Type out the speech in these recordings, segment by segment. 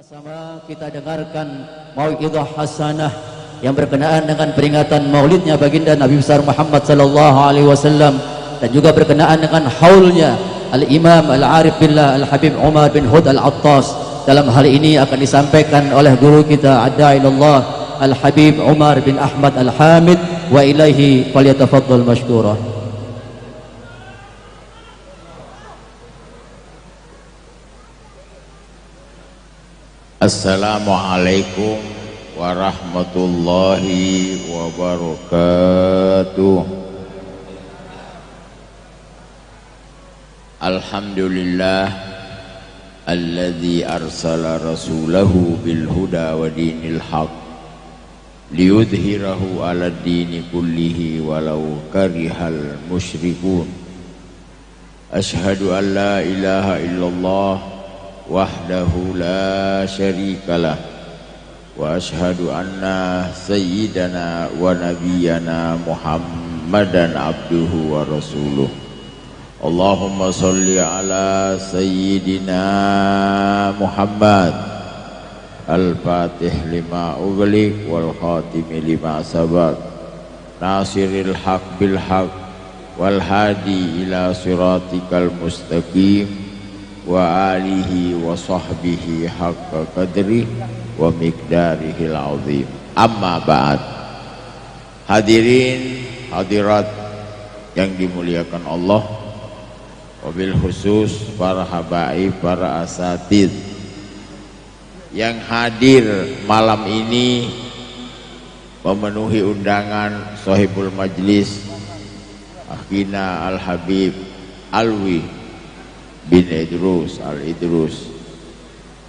Sama-sama kita dengarkan mau'izah hasanah yang berkenaan dengan peringatan maulidnya baginda Nabi besar Muhammad sallallahu alaihi wasallam, dan juga berkenaan dengan haulnya Al-Imam Al-Arif Billah Al-Habib Umar bin Hud Al-Attas. Dalam hal ini akan disampaikan oleh guru kita Ad-Da'ilallah Al-Habib Umar bin Ahmad Al-Hamid, wa ilaihi falyatafaddal mashkura. Assalamualaikum warahmatullahi wabarakatuh. Alhamdulillah alladzi arsala rasulahu bil huda wa dinil haq liyudhhirahu 'ala ad-dini kullihi walau karihal musyrikun. Asyhadu an la ilaha illallah wahdahu la syarikalah wa ashhadu anna sayyidana wa nabiyyana Muhammadan abduhu wa rasuluh. Allahumma salli ala sayyidina Muhammad al-fatih lima ughliq wal khatimi lima sabaq nasiril haq bil haq wal hadi ila siratikal mustaqim wa alihi wa sahbihi haqqa qadri wa miqdarihil azim. Amma ba'd. Hadirin hadirat yang dimuliakan Allah, wabil khusus para habaib, para asatid yang hadir malam ini memenuhi undangan sahibul majlis akhina Al-Habib Alwi bin Idrus Al-Idrus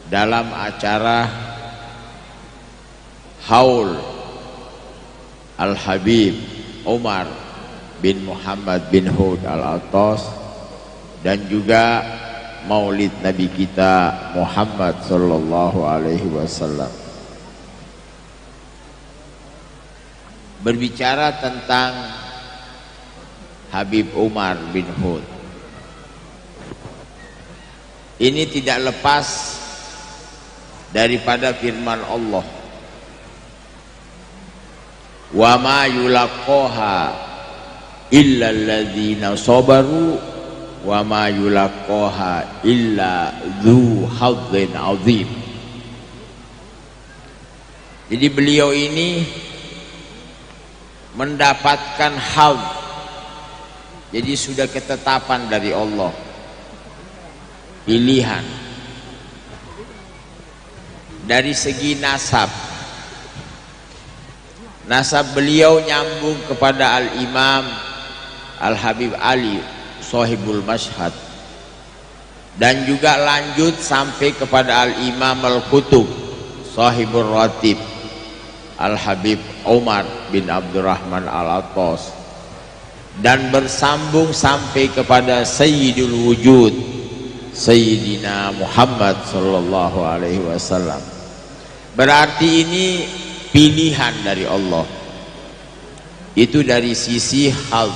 dalam acara haul Al-Habib Umar bin Muhammad bin Hud Al-Attas, dan juga maulid Nabi kita Muhammad sallallahu alaihi wasallam. Berbicara tentang Habib Umar bin Hud, ini tidak lepas daripada firman Allah, wa ma yulaqqaha illa alladzina sabaru wa ma yulaqqaha illa dzu hadzin azim. Jadi beliau ini mendapatkan hadz, jadi sudah ketetapan dari Allah, pilihan. Dari segi nasab beliau nyambung kepada Al-Imam Al-Habib Ali Sahibul Mashhad, dan juga lanjut sampai kepada Al-Imam Al-Qutub Sahibul Ratib Al-Habib Umar bin Abdurrahman Al-Attas, dan bersambung sampai kepada Sayyidul Wujud Sayyidina Muhammad sallallahu alaihi wasallam. Berarti ini pilihan dari Allah. Itu dari sisi hal.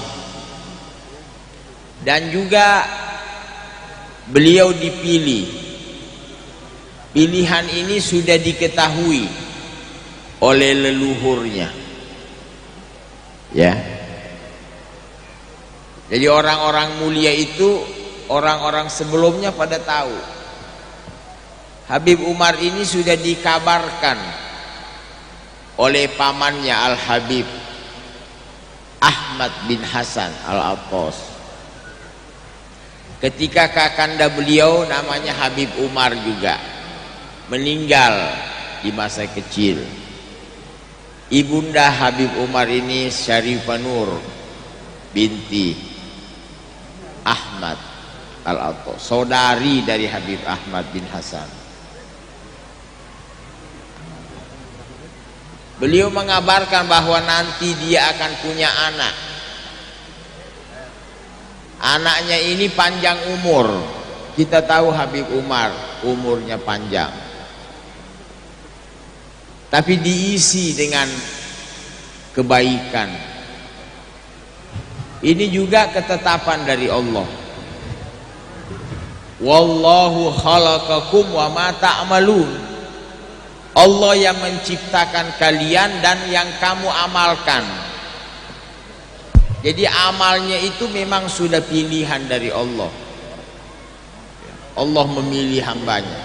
Dan juga beliau dipilih. Pilihan ini sudah diketahui oleh leluhurnya. Ya. Jadi orang-orang mulia itu, orang-orang sebelumnya pada tahu Habib Umar ini sudah dikabarkan oleh pamannya Al-Habib Ahmad bin Hasan Al-Attas. Ketika kakanda beliau namanya Habib Umar juga meninggal di masa kecil, ibunda Habib Umar ini Syarifah Nur binti Ahmad Al-Attas, saudari dari Habib Ahmad bin Hasan. Beliau mengabarkan bahwa nanti dia akan punya anak. Anaknya ini panjang umur. Kita tahu Habib Umar umurnya panjang, tapi diisi dengan kebaikan. Ini juga ketetapan dari Allah. Wallahu khalaqakum wa ma ta'malun. Allah yang menciptakan kalian dan yang kamu amalkan. Jadi amalnya itu memang sudah pilihan dari Allah. Allah memilih hambanya.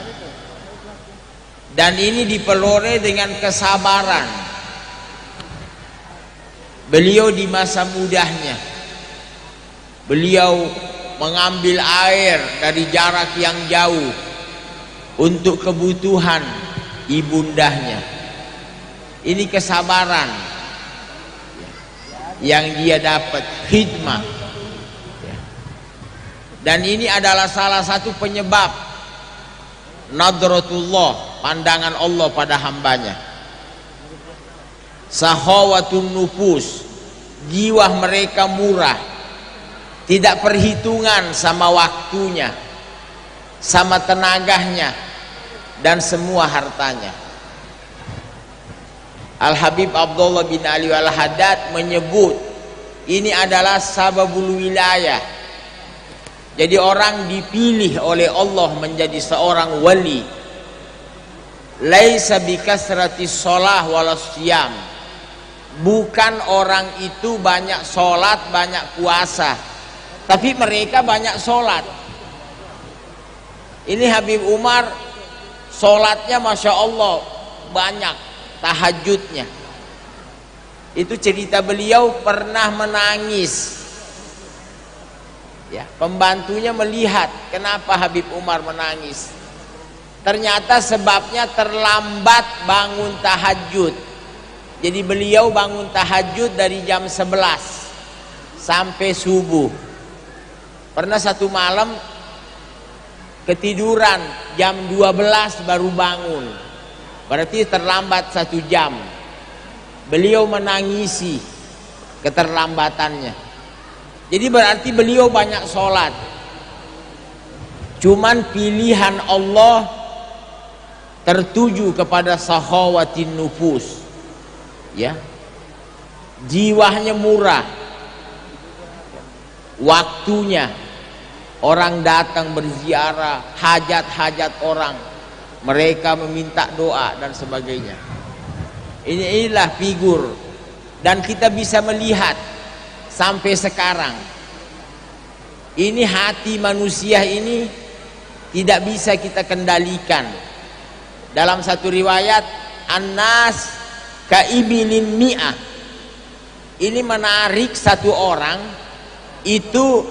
Dan ini diperoleh dengan kesabaran. Beliau di masa mudanya, beliau mengambil air dari jarak yang jauh untuk kebutuhan ibundahnya. Ini kesabaran yang dia dapat, khidmah. Dan ini adalah salah satu penyebab nadratullah, pandangan Allah pada hambanya. Sahawatun nufus, jiwa mereka murah, tidak perhitungan sama waktunya, sama tenaganya, dan semua hartanya. Al-Habib Abdullah bin Ali Al-Haddad menyebut ini adalah sababul wilayah. Jadi orang dipilih oleh Allah menjadi seorang wali. Laisa bikasratis shalah walas siyam. Bukan orang itu banyak sholat, banyak puasa, tapi mereka banyak sholat. Ini Habib Umar sholatnya Masya Allah banyak, tahajudnya. Itu cerita beliau pernah menangis. Ya, pembantunya melihat kenapa Habib Umar menangis. Ternyata sebabnya terlambat bangun tahajud. Jadi beliau bangun tahajud dari jam 11 sampai subuh. Pernah satu malam ketiduran jam 12 baru bangun. Berarti terlambat 1 jam. Beliau menangisi keterlambatannya. Jadi berarti beliau banyak sholat. Cuman pilihan Allah tertuju kepada sahawatin nufus. Ya, jiwanya murah, waktunya orang datang berziarah, hajat-hajat orang, mereka meminta doa dan sebagainya. Inilah figur, dan kita bisa melihat sampai sekarang. Ini hati manusia ini tidak bisa kita kendalikan. Dalam satu riwayat, An-nas kaibilin mi'ah. Ini menarik satu orang itu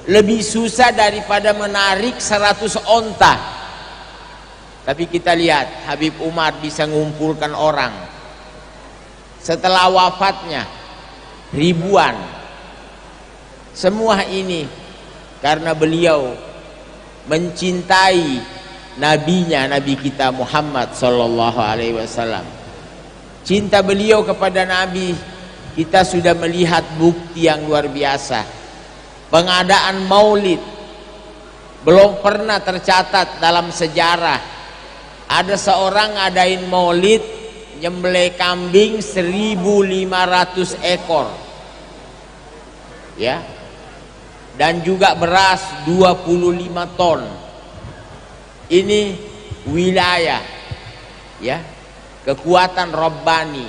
lebih susah daripada menarik 100 onta. Tapi kita lihat Habib Umar bisa mengumpulkan orang. Setelah wafatnya ribuan. Semua ini karena beliau mencintai nabinya, Nabi kita Muhammad sallallahu alaihi wasallam. Cinta beliau kepada Nabi, kita sudah melihat bukti yang luar biasa. Pengadaan maulid belum pernah tercatat dalam sejarah. Ada seorang ngadain maulid, nyembelih kambing 1.500 ekor. Ya. Dan juga beras 25 ton. Ini wilayah. Ya. Kekuatan Rabbani.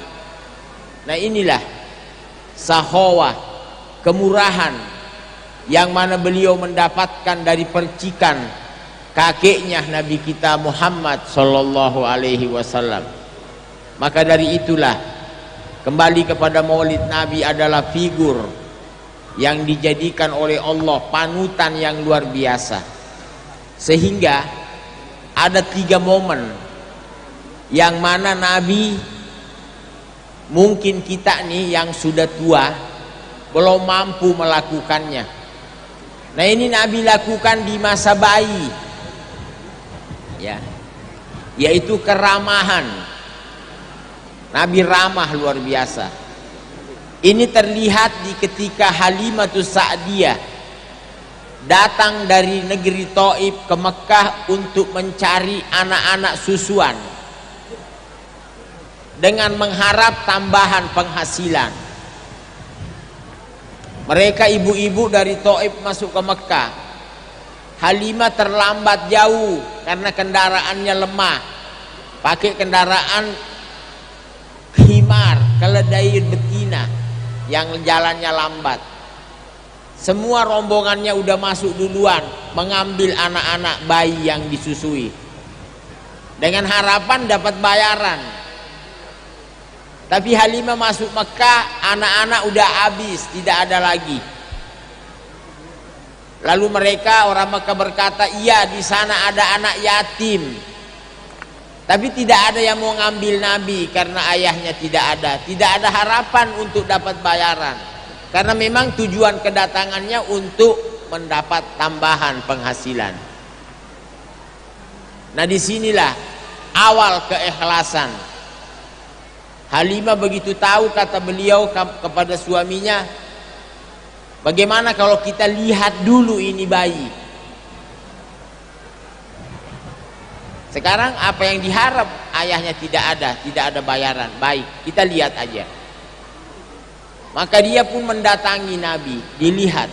Nah inilah sahawah, kemurahan yang mana beliau mendapatkan dari percikan kakeknya Nabi kita Muhammad sallallahu alaihi wasallam. Maka dari itulah kembali kepada Maulid Nabi adalah figur yang dijadikan oleh Allah panutan yang luar biasa. Sehingga ada 3 momen yang mana Nabi, mungkin kita nih yang sudah tua belum mampu melakukannya. Nah ini Nabi lakukan di masa bayi, ya, yaitu keramahan. Nabi ramah luar biasa. Ini terlihat di ketika Halimatus Sa'diyah datang dari negeri Taif ke Mekah untuk mencari anak-anak susuan dengan mengharap tambahan penghasilan. Mereka ibu-ibu dari Taif masuk ke Mekah. Halimah terlambat jauh karena kendaraannya lemah. pakai kendaraan khimar, keledai betina yang jalannya lambat. Semua rombongannya udah masuk duluan mengambil anak-anak bayi yang disusui dengan harapan dapat bayaran. Tapi Halimah masuk Mekah, anak-anak udah habis, tidak ada lagi. Lalu mereka orang Mekah berkata, iya di sana ada anak yatim, tapi tidak ada yang mau ngambil Nabi karena ayahnya tidak ada harapan untuk dapat bayaran, karena memang tujuan kedatangannya untuk mendapat tambahan penghasilan. Nah disinilah awal keikhlasan. Halimah begitu tahu, kata beliau kepada suaminya, bagaimana kalau kita lihat dulu ini bayi. Sekarang apa yang diharap ayahnya tidak ada bayaran. Baik, kita lihat aja. Maka dia pun mendatangi Nabi, dilihat.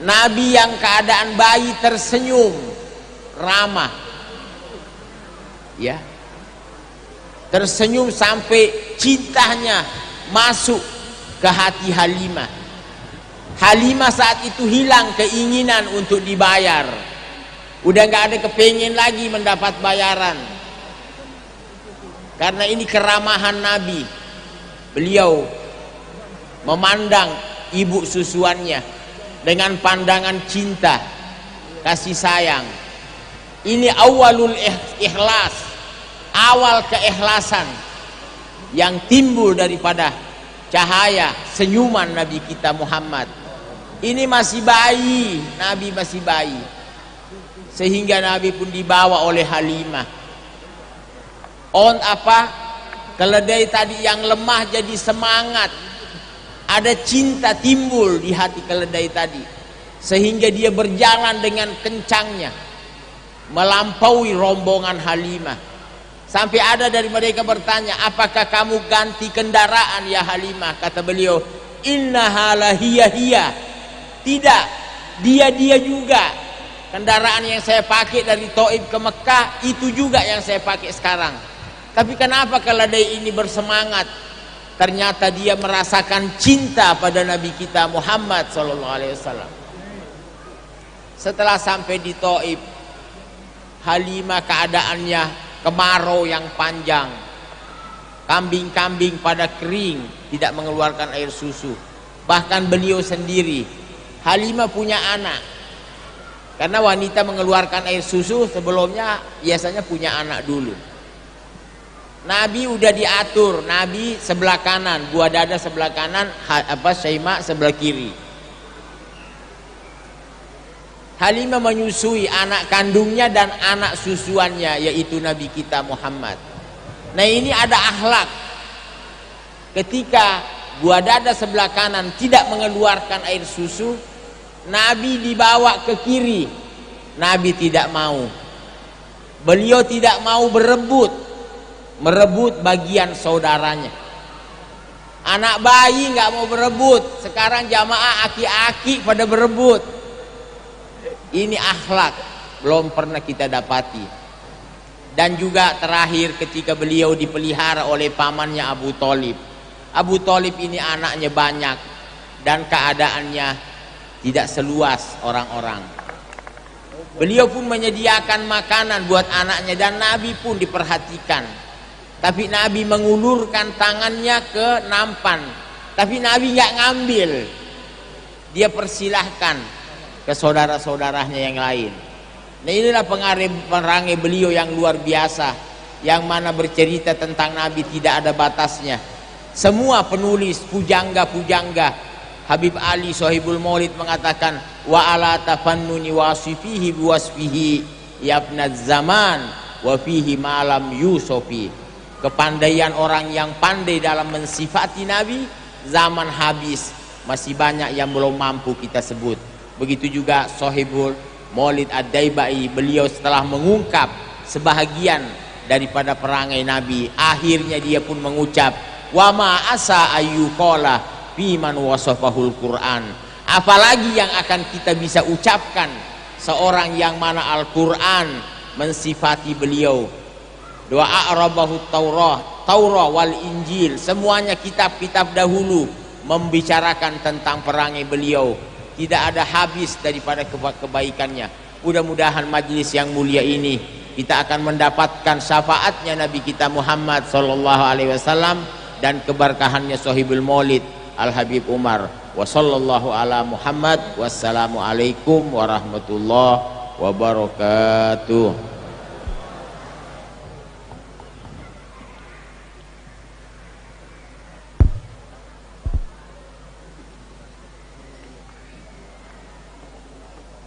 Nabi yang keadaan bayi tersenyum, ramah. Ya. Tersenyum sampai cintanya masuk ke hati Halimah. Halimah saat itu hilang keinginan untuk dibayar. Udah nggak ada kepengen lagi mendapat bayaran. Karena ini keramahan Nabi. Beliau memandang ibu susuannya dengan pandangan cinta, kasih sayang. Ini awalul ikhlas, awal keikhlasan yang timbul daripada cahaya senyuman Nabi kita Muhammad. Ini masih bayi, Nabi masih bayi, sehingga Nabi pun dibawa oleh Halimah. Keledai tadi yang lemah jadi semangat, ada cinta timbul di hati keledai tadi, sehingga dia berjalan dengan kencangnya melampaui rombongan Halimah. Sampai ada dari mereka bertanya, apakah kamu ganti kendaraan ya Halimah? Kata beliau, innaha lahiyah. Tidak, dia juga. Kendaraan yang saya pakai dari Thaif ke Mekah itu juga yang saya pakai sekarang. Tapi kenapa keledai ini bersemangat? Ternyata dia merasakan cinta pada Nabi kita Muhammad SAW. Setelah sampai di Thaif, Halimah keadaannya kemarau yang panjang, kambing-kambing pada kering, tidak mengeluarkan air susu. Bahkan beliau sendiri, Halimah punya anak, karena wanita mengeluarkan air susu sebelumnya biasanya punya anak dulu. Nabi udah diatur, Nabi sebelah kanan, buah dada sebelah kanan, Syaimah sebelah kiri. Halimah menyusui anak kandungnya dan anak susuannya, yaitu Nabi kita Muhammad. Nah ini ada akhlak. Ketika buah dada sebelah kanan tidak mengeluarkan air susu, Nabi dibawa ke kiri. Nabi tidak mau. Beliau tidak mau merebut bagian saudaranya. Anak bayi nggak mau berebut. Sekarang jamaah aki-aki pada berebut. Ini akhlak belum pernah kita dapati. Dan juga terakhir ketika beliau dipelihara oleh pamannya Abu Thalib. Abu Thalib ini anaknya banyak dan keadaannya tidak seluas orang-orang. Beliau pun menyediakan makanan buat anaknya dan Nabi pun diperhatikan. Tapi Nabi mengulurkan tangannya ke nampan. Tapi Nabi nggak ngambil. Dia persilahkan ke saudara-saudaranya yang lain. Nah inilah perangai beliau yang luar biasa, yang mana bercerita tentang Nabi tidak ada batasnya. Semua penulis pujangga Habib Ali Sohibul Maulid mengatakan, wa ala tafannuni wasifihi biwasfihi yabnaz zaman wa fihi malam yusufi. Kepandaian orang yang pandai dalam mensifati Nabi, zaman habis, masih banyak yang belum mampu kita sebut. Begitu juga Sohibul Maulid Ad-Daibai, beliau setelah mengungkap sebahagian daripada perangai Nabi, akhirnya dia pun mengucap, wa ma asa ayyuqala fiman wasafahul Quran. Apalagi yang akan kita bisa ucapkan seorang yang mana Al-Quran mensifati beliau. Doa a'rabahu Taurah wal Injil, semuanya kitab-kitab dahulu membicarakan tentang perangai beliau. Tidak ada habis daripada kebaikannya. Mudah-mudahan majlis yang mulia ini kita akan mendapatkan syafaatnya Nabi kita Muhammad sallallahu alaihi wasallam dan keberkahannya Sahibul Maulid Al Habib Umar. Wa sallallahu ala Muhammad. Wassalamualaikum warahmatullahi wabarakatuh.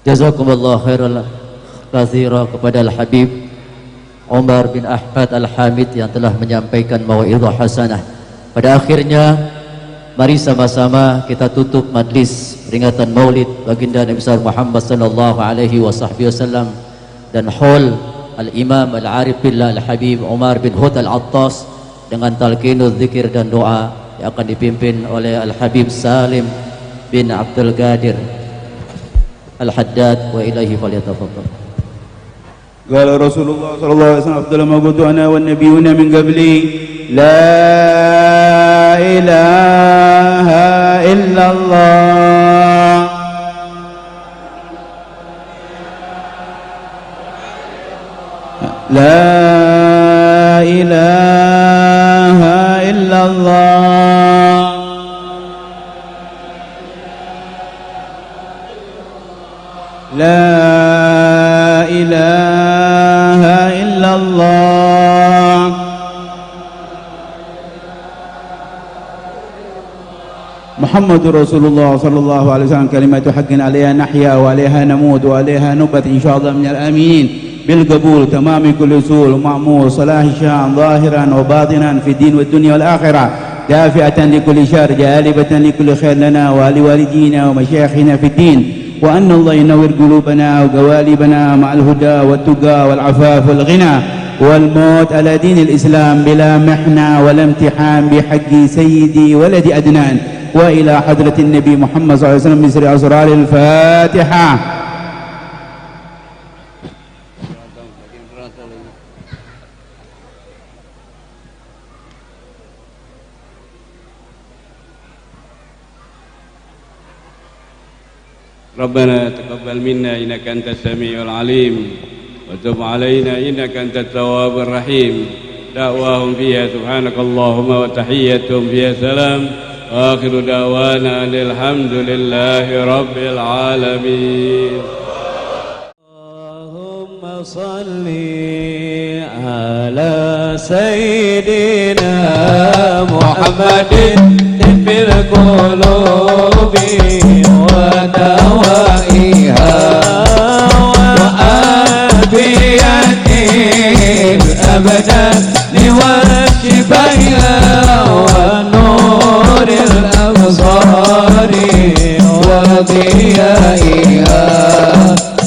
Jazakumullah khairan katsira kepada Al-Habib Umar bin Ahmad Al-Hamid yang telah menyampaikan mau'izah hasanah. Pada akhirnya mari sama-sama kita tutup majlis peringatan Maulid baginda Nabi besar Muhammad sallallahu alaihi wasallam dan haul Al-Imam Al-Arif Billah Al-Habib Umar bin Hud Al-Attas dengan talqinul zikir dan doa yang akan dipimpin oleh Al-Habib Salim bin Abdul Qadir Al-Haddad wa ilaihi falyatafaddal. Qala Rasulullah sallallahu alaihi wasallam afdalu ma qultu ana wan nabiyyuna min qabli la ilaha illallah la ilaha illallah La ilaha illallah Muhammadur Rasulullah sallallahu alaihi wasallam kalimatu haqqin 'alaiha nahya wa 'alaiha namut wa 'alaiha nubat insyaallah minal amin bil qabul tamami kulli usul ma'mur salahi sya'an zahiran wa batinan fi din wa dunya wal akhirah dafi'atan li kulli syarr jalibatan li kulli khair lana wa li walidina wa masyayikhina fi din وأن الله ينور قلوبنا وقوالبنا مع الهدى والتقى والعفاف والغنى والموت على دين الإسلام بلا محنة ولا امتحان بحق سيدي ولد أدنان وإلى حضرة النبي محمد صلى الله عليه وسلم بسر أسرار الفاتحة. ربنا تقبل منا إنك أنت السميع العليم وتب علينا إنك أنت التواب الرحيم دعواهم فيها سبحانك اللهم وتحيتهم فيها سلام وآخر دعوانا أن الحمد لله رب العالمين. اللهم صل على سيدنا محمد في القلوب ودوائها وآفية الأبدان وشفائها ونور الأبصار وضيائها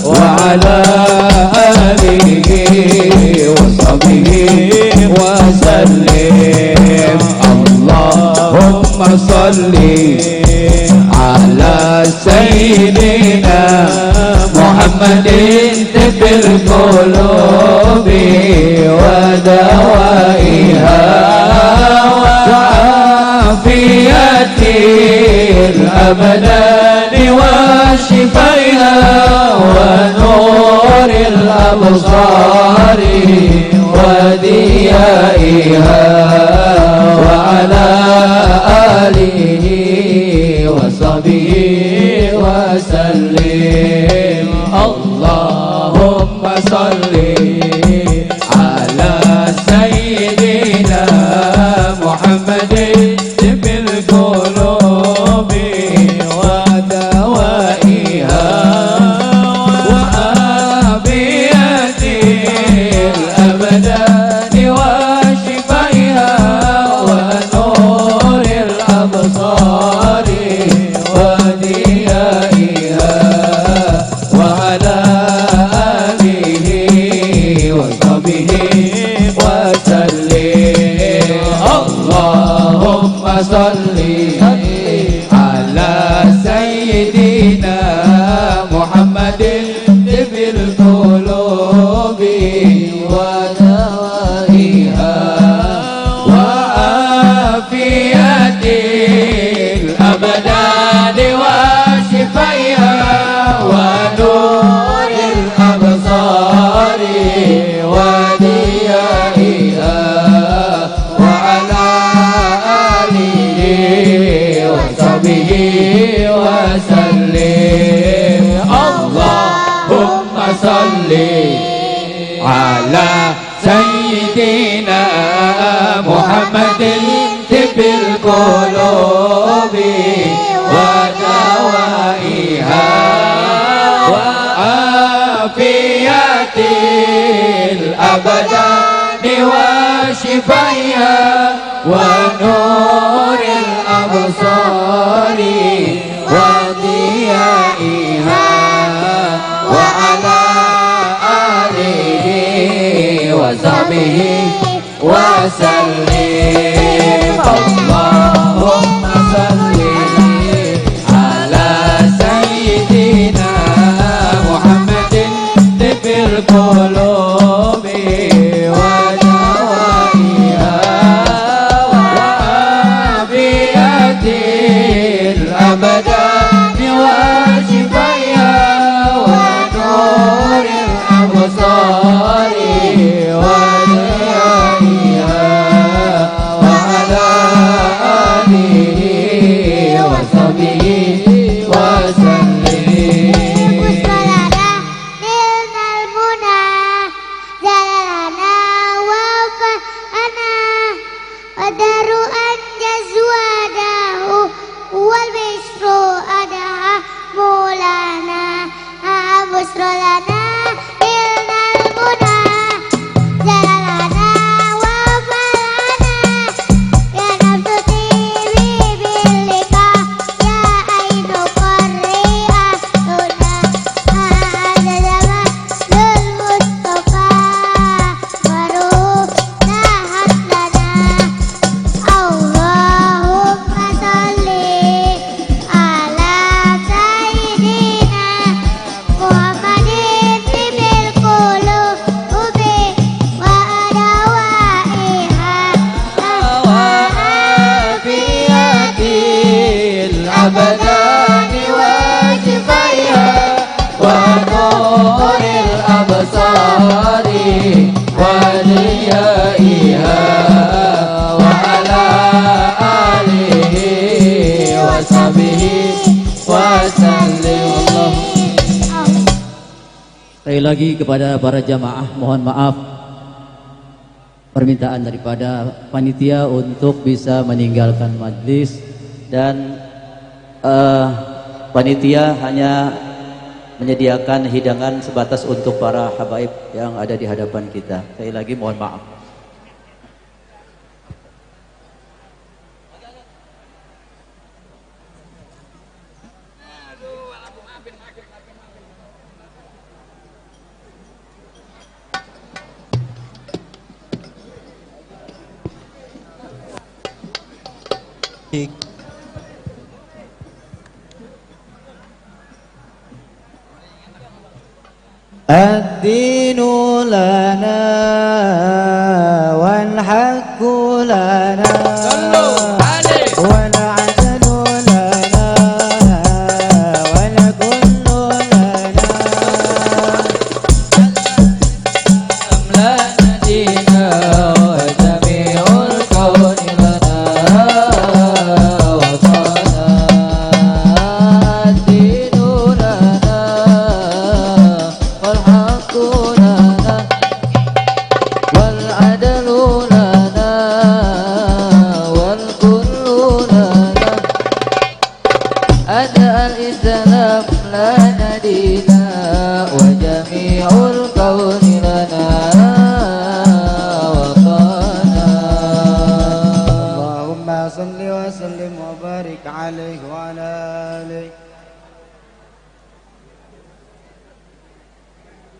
وعلى آله وصحبه وسلم. اللهم صل على سيدنا محمد طب القلوب ودوائها وعافية الأبدان وشفائها ونور الأبصار وديائها وعلى آله وصحبه وسلم. اللهم صل على سيدنا محمد طب القلوب ودوائها وعافية الأبدان وصحبه وسلم اللهم صل على سيدنا محمد طب القلوب ودوائها وعافية الأبدان وشفائها ونور الأبصار وضيائها وعلى آله وصحبه وسلم اللهم صل على سيدنا محمد طب القلوب ودوائها وعافية الأبدان وشفائها ونور الأبصار وضيائها وعلى آله وصحبه وسلم نلنا المنى زلنا وفأنا ودر أنجز وده والبشر أدعى مولانا بشر لنا نلنا المنى زلنا وفأنا يا نفس طيبي باللقاء يا عين قريئة هنا هذا زمان للمصطفى وروح نهت لنا اللهم صل على سيدنا محمد طب القلوب وأدوائها وعافية الأبدان وشفائها ونور الأبصار وضيائها وعلى آله وصحبه وسلم. Sekali lagi kepada para jamaah mohon maaf permintaan daripada panitia untuk bisa meninggalkan majlis dan panitia hanya menyediakan hidangan sebatas untuk para habaib yang ada di hadapan kita. Sekali lagi mohon maaf. الدين لنا والحق لنا والعدل لنا والكل لنا أملأنا دينا وجميع الكون لنا وصانا الدين لنا والحق لنا والعدل لنا والكل لنا أدى الإسلام لنا دينا وجميع الكون لنا وطانا اللهم صل وسلم وبارك عليه وعلى آله